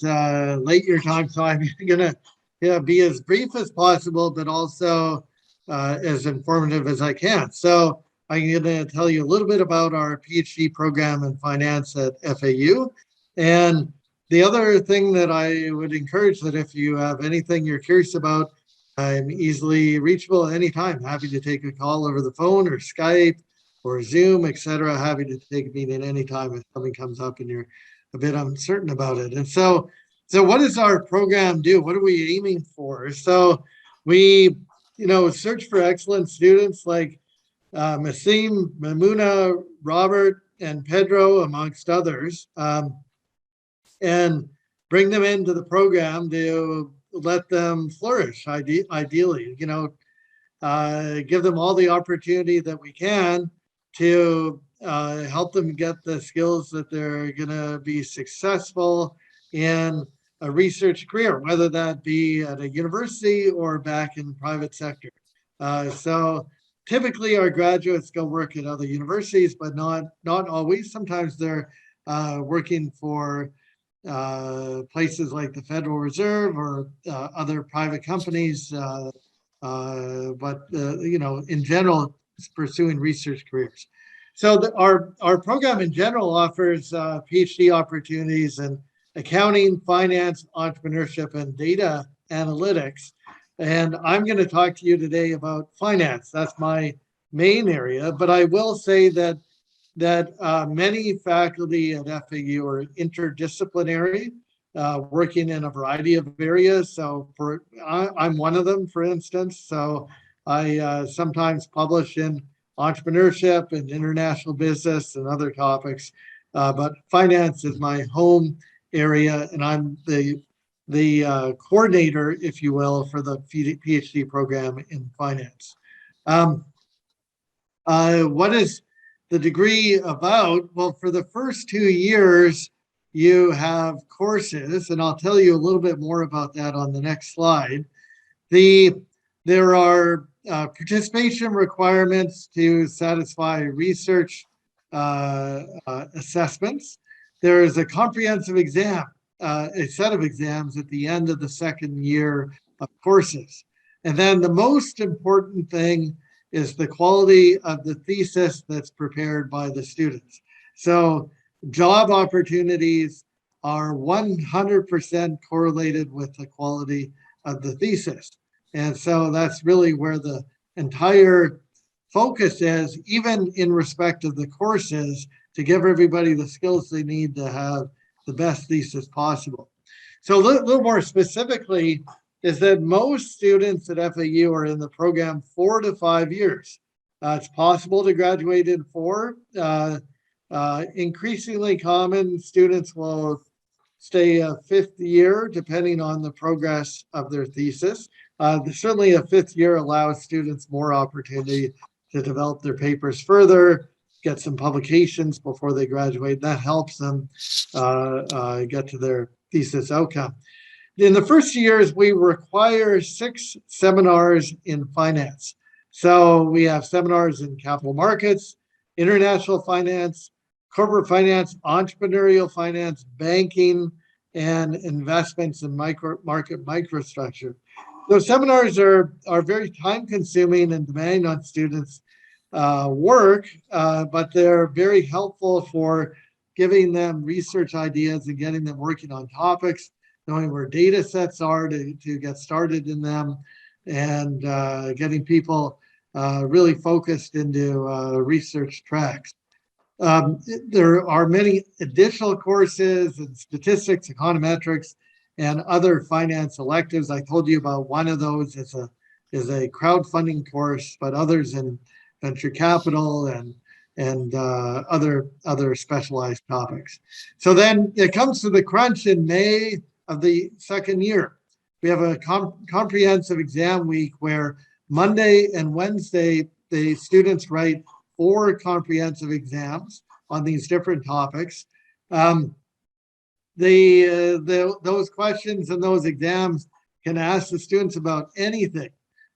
it's late your time, so I'm going to be as brief as possible, but also as informative as I can. So I'm going to tell you a little bit about our PhD program in finance at FAU. And the other thing that I would encourage, that if you have anything you're curious about, I'm easily reachable anytime. Happy to take a call over the phone or Skype or Zoom, etc. Happy to take a meeting anytime if something comes up and you're a bit uncertain about it. And so what does our program do? What are we aiming for? So we, search for excellent students like Masim, Mamuna, Robert, and Pedro, amongst others, and bring them into the program to let them flourish, ideally, give them all the opportunity that we can to help them get the skills that they're going to be successful in a research career, whether that be at a university or back in the private sector. So typically our graduates go work at other universities, but not always. Sometimes they're working for places like the Federal Reserve or other private companies, but in general, it's pursuing research careers. So our program in general offers PhD opportunities in accounting, finance, entrepreneurship, and data analytics. And I'm going to talk to you today about finance. That's my main area, but I will say that many faculty at FAU are interdisciplinary, working in a variety of areas. So I'm one of them, for instance. So I sometimes publish in entrepreneurship and international business and other topics, but finance is my home area, and I'm the coordinator, if you will, for the PhD program in finance. What is the degree about? Well, for the first 2 years, you have courses, and I'll tell you a little bit more about that on the next slide. There are participation requirements to satisfy research assessments. There is a comprehensive exam, a set of exams at the end of the second year of courses. And then the most important thing is the quality of the thesis that's prepared by the students. So job opportunities are 100% correlated with the quality of the thesis. And so that's really where the entire focus is, even in respect of the courses, to give everybody the skills they need to have the best thesis possible. So a little more specifically is that most students at FAU are in the program 4 to 5 years. It's possible to graduate in 4. Increasingly common, students will stay a 5th year depending on the progress of their thesis. Certainly a 5th year allows students more opportunity to develop their papers further, get some publications before they graduate. That helps them get to their thesis outcome. In the first years, we require 6 seminars in finance. So we have seminars in capital markets, international finance, corporate finance, entrepreneurial finance, banking, and investments in market microstructure. Those seminars are very time-consuming and demanding on students' work, but they're very helpful for giving them research ideas and getting them working on topics, knowing where data sets are to get started in them, and getting people really focused into research tracks. There are many additional courses in statistics, econometrics, and other finance electives. I told you about one of those is a crowdfunding course, but others in venture capital and other specialized topics. So then it comes to the crunch in May of the second year. We have a comprehensive exam week where Monday and Wednesday, the students write 4 comprehensive exams on these different topics. Those questions and those exams can ask the students about anything.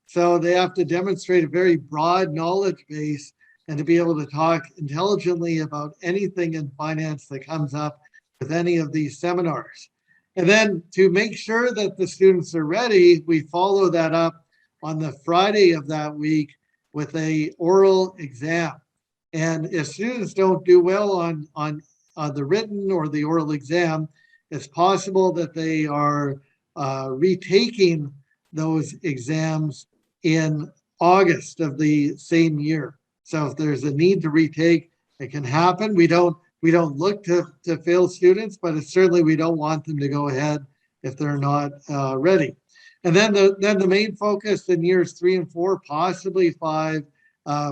So they have to demonstrate a very broad knowledge base and to be able to talk intelligently about anything in finance that comes up with any of these seminars. And then to make sure that the students are ready, we follow that up on the Friday of that week with a oral exam. And if students don't do well on the written or the oral exam, it's possible that they are retaking those exams in August of the same year. So if there's a need to retake, it can happen. We don't look to fail students, but it's certainly we don't want them to go ahead if they're not ready. And then the main focus in years 3 and 4, possibly 5,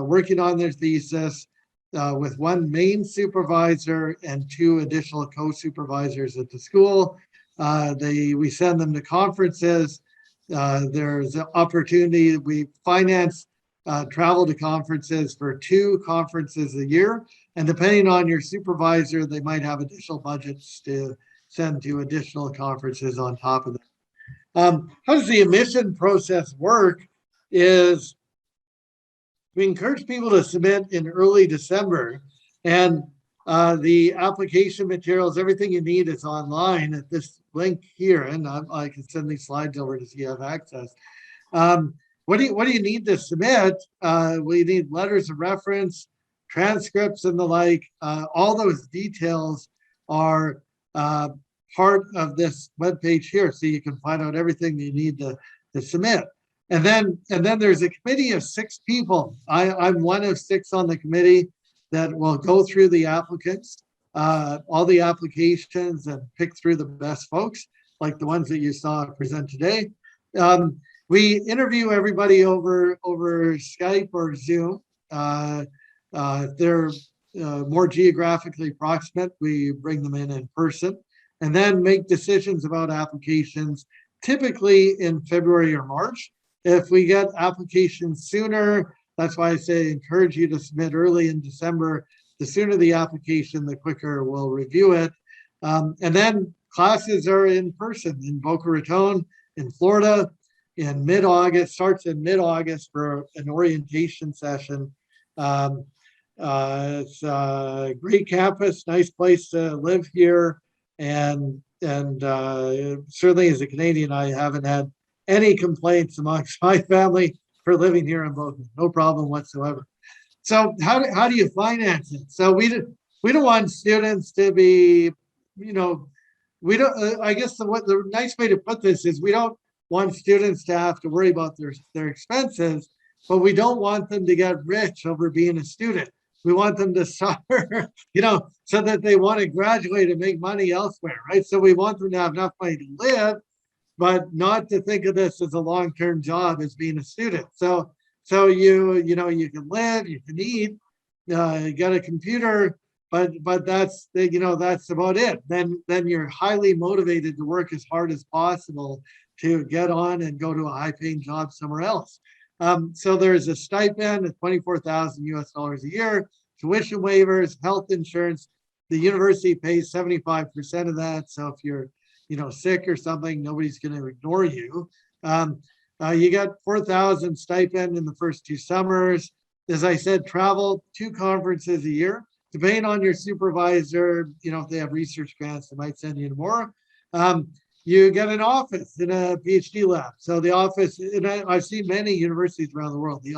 working on their thesis with one main supervisor and 2 additional co-supervisors at the school. We send them to conferences. There's an opportunity. We finance travel to conferences for 2 conferences a year. And depending on your supervisor, they might have additional budgets to send to additional conferences on top of that. How does the admission process work is we encourage people to submit in early December, and the application materials, everything you need is online at this link here. And I can send these slides over to see you have access. What do you need to submit? Well, you need letters of reference, transcripts, and the like. All those details are part of this webpage here, so you can find out everything you need to submit. And then there's a committee of 6 people. I'm one of 6 on the committee that will go through the applicants, all the applications, and pick through the best folks, like the ones that you saw present today. We interview everybody over Skype or Zoom. If they're more geographically proximate, we bring them in person, and then make decisions about applications, typically in February or March. If we get applications sooner, that's why I say encourage you to submit early in December. The sooner the application, the quicker we'll review it. And then classes are in person in Boca Raton, in Florida, in mid-August, starts in mid-August for an orientation session. It's a great campus, nice place to live here. And certainly as a Canadian, I haven't had any complaints amongst my family for living here in Boca. No problem whatsoever. So how do you finance it? So we don't want students to be, we don't, I guess the nice way to put this is we don't want students to have to worry about their expenses, but we don't want them to get rich over being a student. We want them to suffer, so that they want to graduate and make money elsewhere, right? So we want them to have enough money to live, but not to think of this as a long-term job as being a student. So you can live, you can eat, you got a computer, but that's that's about it. Then you're highly motivated to work as hard as possible to get on and go to a high-paying job somewhere else. So there's a stipend of $24,000 a year, tuition waivers, health insurance. The university pays 75% of that. So if you're sick or something, nobody's going to ignore you. You got $4,000 stipend in the first 2 summers. As I said, travel 2 conferences a year. Depending on your supervisor, if they have research grants, they might send you more. You get an office in a PhD lab. So the office, and I've seen many universities around the world. The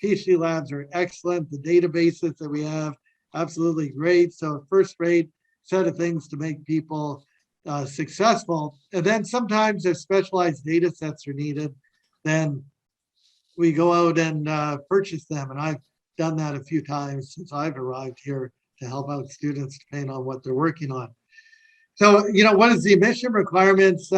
PhD labs are excellent. The databases that we have, absolutely great. So first rate set of things to make people successful. And then sometimes if specialized data sets are needed, then we go out and purchase them. And I've done that a few times since I've arrived here to help out students depending on what they're working on. So, what is the admission requirements?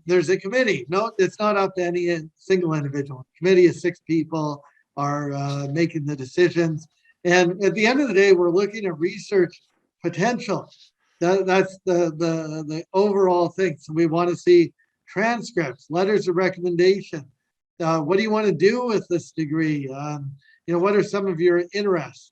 There's a committee. No, it's not up to any single individual. Committee of 6 people are making the decisions. And at the end of the day, we're looking at research potential. That's the overall thing. So we want to see transcripts, letters of recommendation. What do you want to do with this degree? What are some of your interests?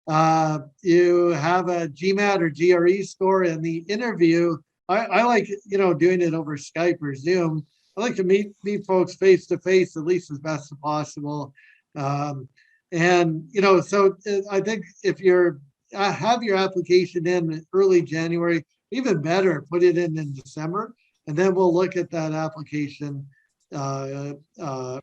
You have a GMAT or GRE score in the interview. I like, doing it over Skype or Zoom. I like to meet folks face to face, at least as best as possible. So I think if you're have your application in early January, even better, put it in December. and then we'll look at that application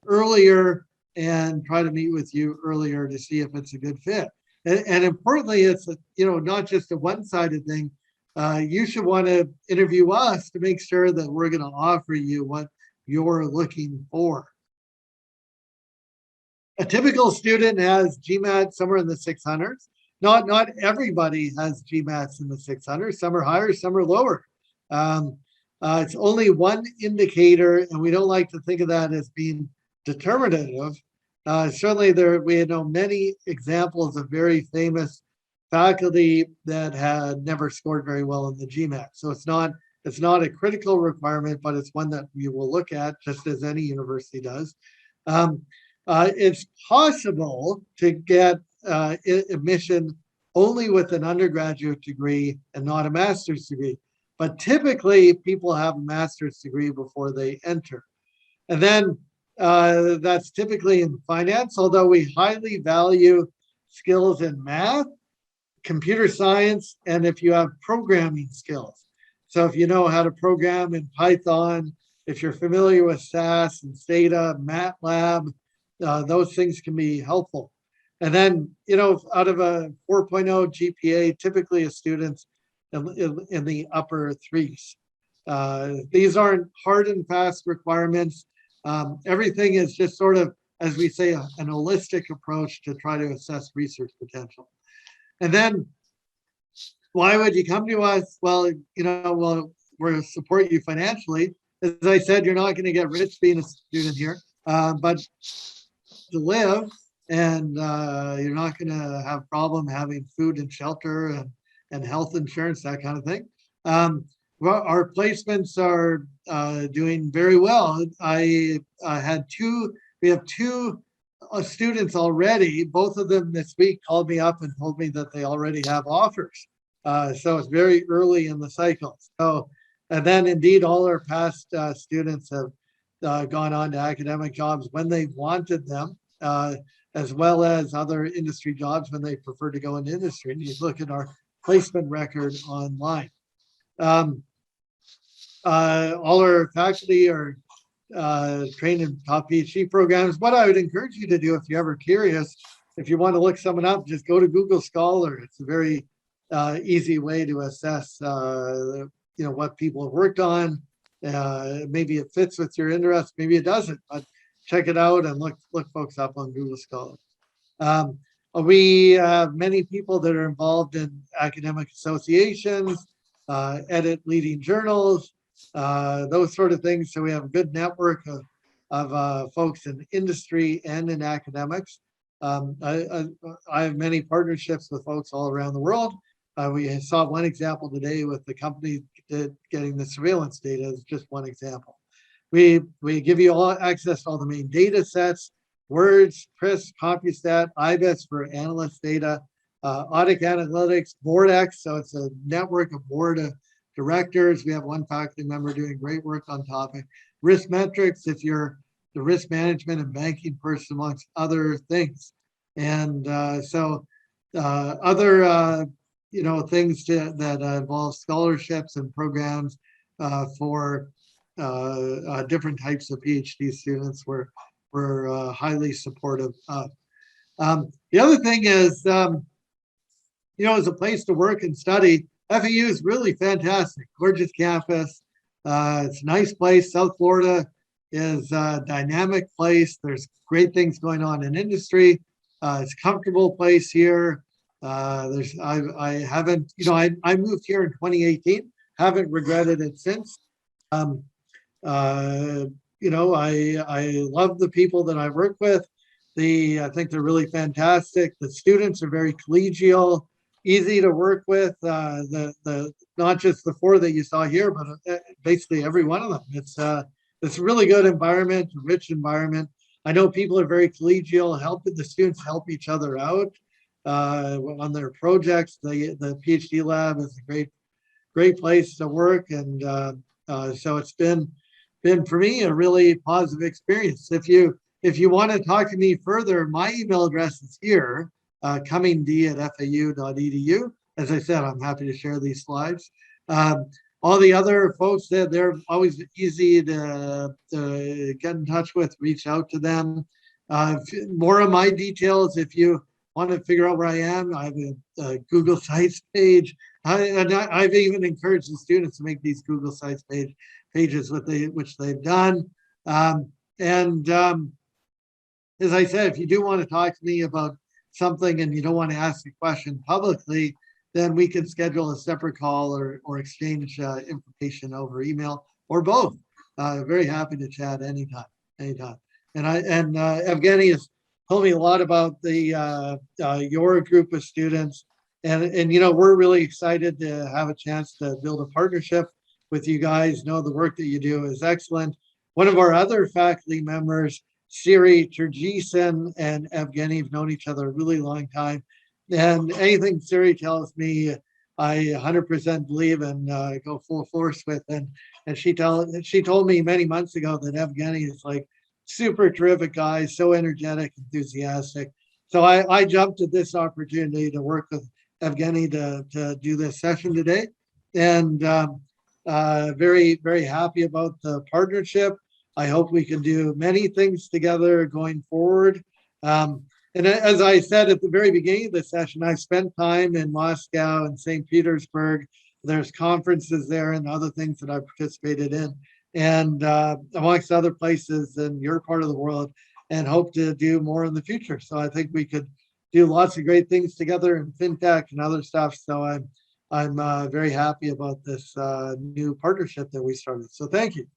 earlier and try to meet with you earlier to see if it's a good fit. And importantly, it's not just a one-sided thing. You should want to interview us to make sure that we're going to offer you what you're looking for. A typical student has GMAT somewhere in the 600s. Not everybody has GMATs in the 600s. Some are higher, some are lower. It's only one indicator, and we don't like to think of that as being determinative. Certainly, we know many examples of very famous faculty that had never scored very well in the GMAT. So it's not a critical requirement, but it's one that we will look at, just as any university does. It's possible to get admission only with an undergraduate degree and not a master's degree. But typically, people have a master's degree before they enter. And then that's typically in finance, although we highly value skills in math, computer science, and if you have programming skills. So if you know how to program in Python, if you're familiar with SAS and Stata, MATLAB, those things can be helpful. And then, out of a 4.0 GPA, typically a student's in the upper threes. These aren't hard and fast requirements. Everything is just sort of, as we say, an holistic approach to try to assess research potential. And then, why would you come to us? Well, we'll support you financially. As I said, you're not going to get rich being a student here, but to live, and you're not going to have problem having food and shelter and health insurance, that kind of thing. Well, our placements are doing very well. We have two students already. Both of them this week called me up and told me that they already have offers. So it's very early in the cycle. So, and then indeed all our past students have gone on to academic jobs when they wanted them, as well as other industry jobs when they prefer to go into industry. And you look at our placement record online. All our faculty are trained in top PhD programs. What I would encourage you to do, if you're ever curious, if you want to look someone up, just go to Google Scholar. It's a very easy way to assess, what people have worked on. Maybe it fits with your interest, maybe it doesn't, but check it out and look folks up on Google Scholar. We have many people that are involved in academic associations, edit leading journals, those sort of things. So we have a good network of folks in industry and in academics. I have many partnerships with folks all around the world. We saw one example today with the company getting the surveillance data as just one example. We give you all access to all the main data sets, words, PRISP, CompuStat, IBIS for analyst data, Audit Analytics, BoardX, so it's a network of board of directors. We have one faculty member doing great work on topic. Risk metrics, if you're the risk management and banking person, amongst other things. And other things that involve scholarships and programs for different types of PhD students we're highly supportive of. The other thing is, as a place to work and study, FAU is really fantastic, gorgeous campus. It's a nice place. South Florida is a dynamic place. There's great things going on in industry. It's a comfortable place here. I moved here in 2018, haven't regretted it since. I love the people that I work with. I think they're really fantastic. The students are very collegial, easy to work with. Not just the four that you saw here, but basically every one of them. It's a really good environment, a rich environment. I know people are very collegial, the students help each other out on their projects. The PhD lab is a great place to work, and so it's been for me a really positive experience. If you want to talk to me further, my email address is here, cummingd@fau.edu. As I said, I'm happy to share these slides. all the other folks that they're always easy to get in touch with, reach out to them. More of my details, if you want to figure out where I am, I have a Google Sites page. I've even encouraged the students to make these Google Sites pages, which they've done. And as I said, if you do want to talk to me about something and you don't want to ask a question publicly, then we can schedule a separate call or exchange information over email or both. Very happy to chat anytime. And Evgeny has told me a lot about your group of students, and we're really excited to have a chance to build a partnership with you guys. Know the work that you do is excellent. One of our other faculty members, Siri Turgeson and Evgeny, have known each other a really long time. And anything Siri tells me, I 100% believe and go full force with. And she told me many months ago that Evgeny is like super terrific guy, so energetic, enthusiastic. So I jumped at this opportunity to work with Evgeny to do this session today. And very, very happy about the partnership. I hope we can do many things together going forward. And as I said at the very beginning of the session, I spent time in Moscow and St. Petersburg. There's conferences there and other things that I participated in, and amongst other places in your part of the world, and hope to do more in the future. So I think we could do lots of great things together in fintech and other stuff. So I'm very happy about this new partnership that we started. So thank you.